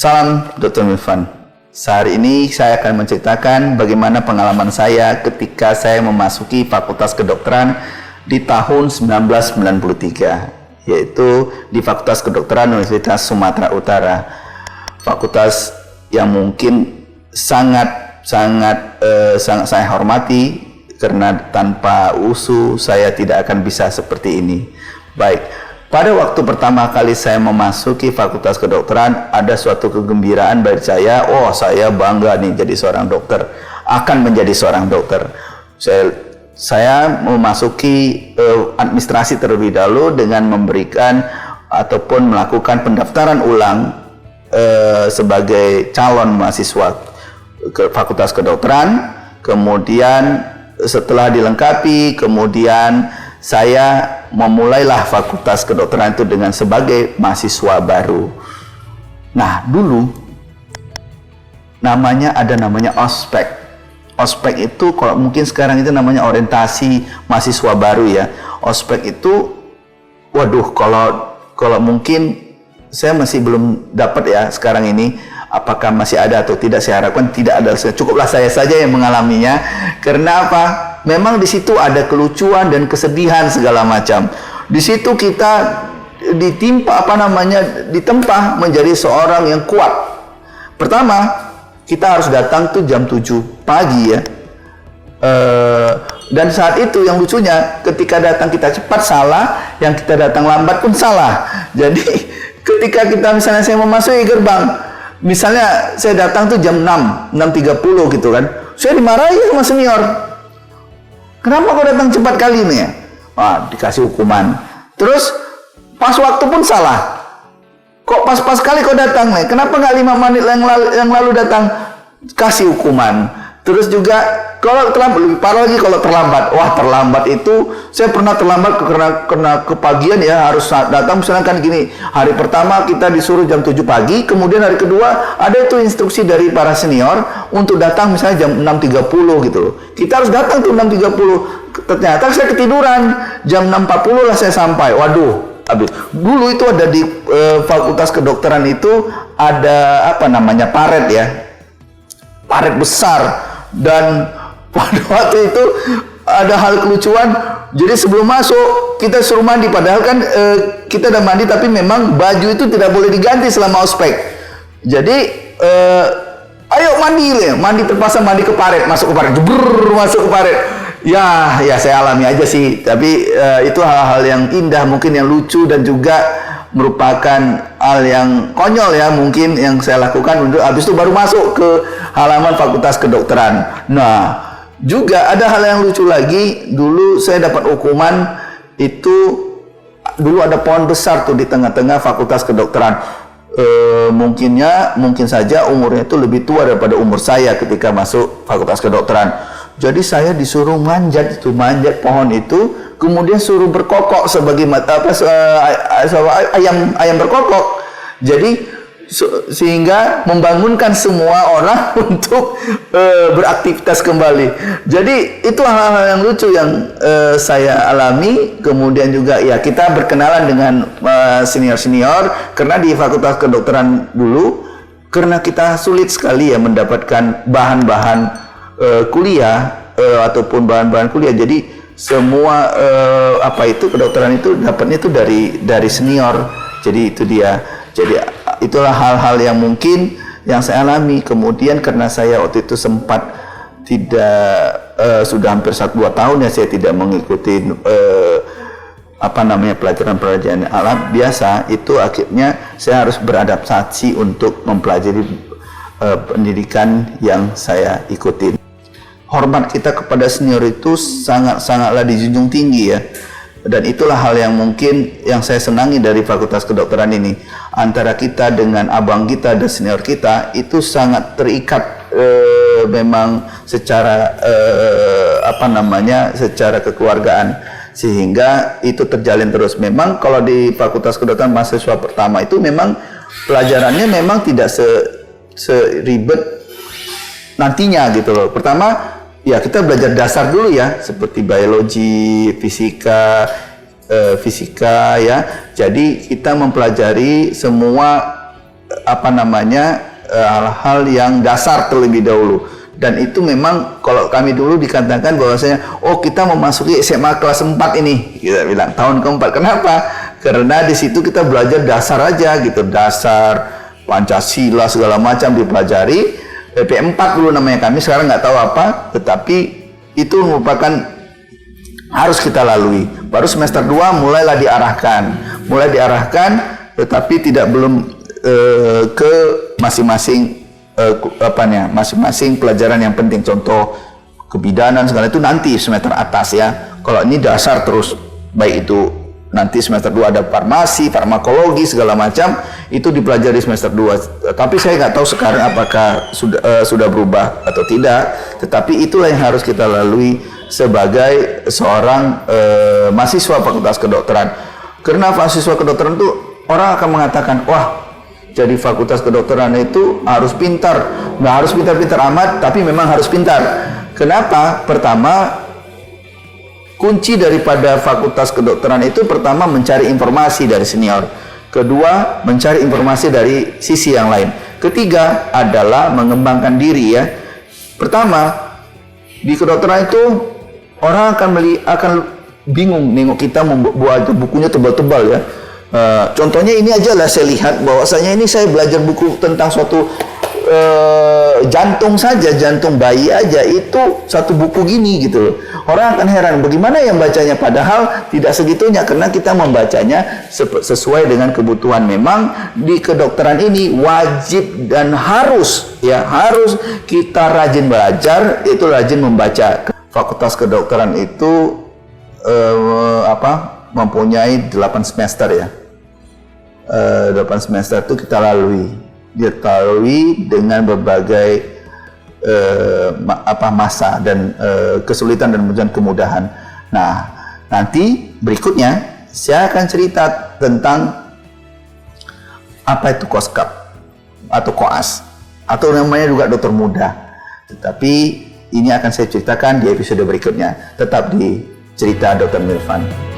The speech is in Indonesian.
Salam Dr. Milvan. Sehari ini saya akan menceritakan bagaimana pengalaman saya ketika saya memasuki Fakultas Kedokteran di tahun 1993, yaitu di Fakultas Kedokteran Universitas Sumatera Utara. Fakultas yang mungkin sangat saya hormati, karena tanpa USU saya tidak akan bisa seperti ini. Baik, pada waktu pertama kali saya memasuki Fakultas Kedokteran, ada suatu kegembiraan bagi saya. Oh, saya bangga nih jadi seorang dokter, akan menjadi seorang dokter. Saya memasuki administrasi terlebih dahulu dengan memberikan ataupun melakukan pendaftaran ulang sebagai calon mahasiswa ke Fakultas Kedokteran. Kemudian setelah dilengkapi, kemudian saya memulailah Fakultas Kedokteran itu dengan sebagai mahasiswa baru. Nah, dulu namanya ospek. Ospek itu kalau mungkin sekarang itu namanya orientasi mahasiswa baru ya. Ospek itu, waduh, kalau mungkin saya masih belum dapat ya sekarang ini. Apakah masih ada atau tidak, saya harapkan tidak ada. Cukuplah saya saja yang mengalaminya. Karena apa? Memang di situ ada kelucuan dan kesedihan segala macam. Di situ kita ditempa menjadi seorang yang kuat. Pertama, kita harus datang tuh jam 7 pagi ya. Dan saat itu yang lucunya, ketika datang kita cepat salah, yang kita datang lambat pun salah. Jadi ketika kita misalnya saya memasuki gerbang, misalnya saya datang tuh jam 6.30 gitu kan, saya dimarahi sama senior. Kenapa kau datang cepat kali ini ya? Wah, dikasih hukuman. Terus pas waktu pun salah. Kok pas-pas kali kau datang nih? Kenapa nggak 5 menit yang lalu datang? Kasih hukuman. Terus juga kalau terlambat, lebih parah lagi kalau terlambat. Wah, terlambat itu saya pernah terlambat karena kepagian ya, harus datang misalnya kan gini. Hari pertama kita disuruh jam 7 pagi, kemudian hari kedua ada itu instruksi dari para senior untuk datang misalnya jam 6.30 gitu loh. Kita harus datang tuh 6.30. Ternyata saya ketiduran. Jam 6.40 lah saya sampai. Waduh, habis. Dulu itu ada di Fakultas Kedokteran itu ada paret ya. Paret besar. Dan pada waktu itu ada hal kelucuan. Jadi sebelum masuk kita suruh mandi, padahal kan kita udah mandi, tapi memang baju itu tidak boleh diganti selama ospek. Jadi ayo mandi terpaksa mandi ke paret, masuk ke paret, masuk ke paret. Ya saya alami aja sih, tapi itu hal-hal yang indah, mungkin yang lucu dan juga merupakan hal yang konyol ya, mungkin yang saya lakukan untuk habis itu baru masuk ke halaman Fakultas Kedokteran. Nah, juga ada hal yang lucu lagi. Dulu saya dapat hukuman itu, dulu ada pohon besar tuh di tengah-tengah Fakultas Kedokteran. Mungkin saja umurnya itu lebih tua daripada umur saya ketika masuk Fakultas Kedokteran. Jadi saya disuruh manjat pohon itu, kemudian suruh berkokok sebagai ayam berkokok. Jadi sehingga membangunkan semua orang untuk beraktivitas kembali. Jadi itu hal-hal yang lucu yang saya alami. Kemudian juga ya kita berkenalan dengan senior-senior, karena di Fakultas Kedokteran dulu karena kita sulit sekali ya mendapatkan bahan-bahan kuliah ataupun bahan-bahan kuliah. Jadi semua kedokteran itu dapatnya itu dari senior. Jadi itu dia. Jadi itulah hal-hal yang mungkin yang saya alami. Kemudian karena saya waktu itu sempat tidak sudah hampir 2 tahun ya saya tidak mengikuti pelajaran alam biasa, itu akhirnya saya harus beradaptasi untuk mempelajari pendidikan yang saya ikuti. Hormat kita kepada senior itu sangatlah dijunjung tinggi ya. Dan itulah hal yang mungkin yang saya senangi dari Fakultas Kedokteran ini. Antara kita dengan abang kita dan senior kita itu sangat terikat memang secara secara kekeluargaan, sehingga itu terjalin terus. Memang kalau di Fakultas Kedokteran mahasiswa pertama itu memang pelajarannya memang tidak seribet nantinya gitu loh. Pertama ya kita belajar dasar dulu ya, seperti biologi, fisika ya. Jadi kita mempelajari semua hal-hal yang dasar terlebih dahulu. Dan itu memang kalau kami dulu dikatakan bahwasanya kita memasuki SMA kelas 4 ini, kita bilang tahun keempat. Kenapa? Karena di situ kita belajar dasar aja gitu, dasar Pancasila segala macam dipelajari. PP4 dulu namanya kami, sekarang nggak tahu apa, tetapi itu merupakan harus kita lalui. Baru semester 2 mulai diarahkan, tetapi belum ke masing-masing masing-masing pelajaran yang penting, contoh kebidanan segala itu nanti semester atas ya. Kalau ini dasar terus, baik itu nanti semester 2 ada farmasi, farmakologi segala macam, itu dipelajari semester 2. Tapi saya nggak tahu sekarang apakah sudah berubah atau tidak. Tetapi itulah yang harus kita lalui sebagai seorang mahasiswa Fakultas Kedokteran. Karena mahasiswa kedokteran itu orang akan mengatakan, wah, jadi Fakultas Kedokteran itu harus pintar. Nggak harus pintar-pintar amat, tapi memang harus pintar. Kenapa? Pertama, kunci daripada Fakultas Kedokteran itu pertama mencari informasi dari senior. Kedua, mencari informasi dari sisi yang lain. Ketiga adalah mengembangkan diri ya. Pertama, di kedokteran itu orang akan bingung nengok kita membuat bukunya tebal-tebal ya. Contohnya ini aja lah, saya lihat bahwasanya ini saya belajar buku tentang suatu jantung saja, jantung bayi aja itu satu buku gini gitu loh. Orang akan heran bagaimana yang bacanya, padahal tidak segitunya karena kita membacanya sesuai dengan kebutuhan. Memang di kedokteran ini wajib dan harus kita rajin belajar, itu rajin membaca. Fakultas Kedokteran itu mempunyai 8 semester ya. 8 semester itu kita lalui dengan berbagai masa dan kesulitan dan kemudahan. Nah, nanti berikutnya saya akan cerita tentang apa itu koskap atau koas atau namanya juga dokter muda. Tetapi ini akan saya ceritakan di episode berikutnya. Tetap di Cerita Dr. Milvan.